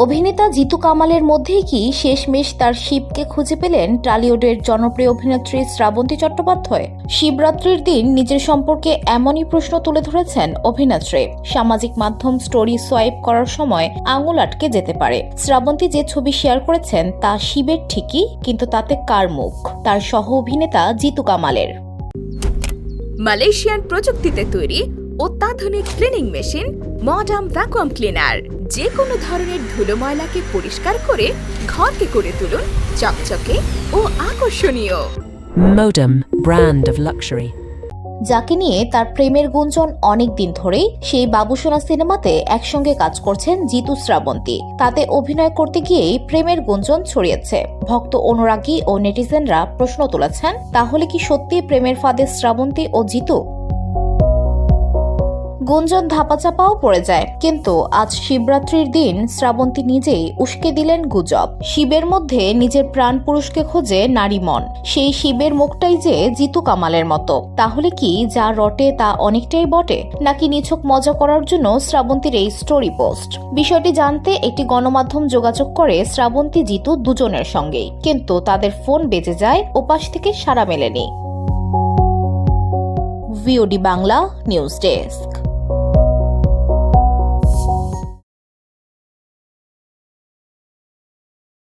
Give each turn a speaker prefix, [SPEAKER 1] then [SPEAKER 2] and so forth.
[SPEAKER 1] অভিনেতা জিতু কামালের মধ্যেই কি শেষমেশ তার শিবকে খুঁজে পেলেন টলিউডের জনপ্রিয় অভিনেত্রী শ্রাবন্তী চট্টোপাধ্যায়? শিবরাত্রির দিন নিজের সম্পর্কে এমনই প্রশ্ন তুলে ধরেছেন অভিনেত্রী। সামাজিক মাধ্যম স্টোরি সোয়াইপ করার সময় আঙুল আটকে যেতে পারে। শ্রাবন্তী যে ছবি শেয়ার করেছেন তা শিবের ঠিকই, কিন্তু তাতে কার মুখ? তার সহ অভিনেতা জিতু কামালের।
[SPEAKER 2] মালয়েশিয়ান প্রযুক্তিতে তৈরি অত্যাধুনিক cleaning machine modern vacuum cleaner যে কোনো ধরনের ধুলো ময়লাকে পরিষ্কার করে ঘরকে করে তুলুন চকচকে ও আকর্ষণীয়।
[SPEAKER 3] Modem, brand of luxury.
[SPEAKER 1] যাকে নিয়ে তার প্রেমের গুঞ্জন অনেক দিন ধরেই, সেই বাবুসোনা সিনেমাতে একসঙ্গে কাজ করছেন জিতু শ্রাবন্তী। তাতে অভিনয় করতে গিয়েই প্রেমের গুঞ্জন ছড়িয়েছে। ভক্ত, অনুরাগী ও নেটিজেনরা প্রশ্ন তুলেছেন, তাহলে কি সত্যি প্রেমের ফাঁদে শ্রাবন্তী ও জিতু? গুঞ্জন ধাপাচাপাও পড়ে যায়, কিন্তু আজ শিবরাত্রির দিন শ্রাবন্তী নিজেই উস্কে দিলেন গুজব। শিবের মধ্যে নিজের প্রাণ পুরুষকে খোঁজে নারী মন, সেই শিবের মুখটাই যে জিতু কামালের মতো। তাহলে কি যা রটে তা অনেকটাই বটে, নাকি নিছক মজা করার জন্য শ্রাবন্তীর এই স্টোরি পোস্ট? বিষয়টি জানতে একটি গণমাধ্যম যোগাযোগ করে শ্রাবন্তী জিতু দুজনের সঙ্গেই, কিন্তু তাদের ফোন বেজে যায়, ওপাশ থেকে সাড়া মেলেনি। VOD Bangla news desk.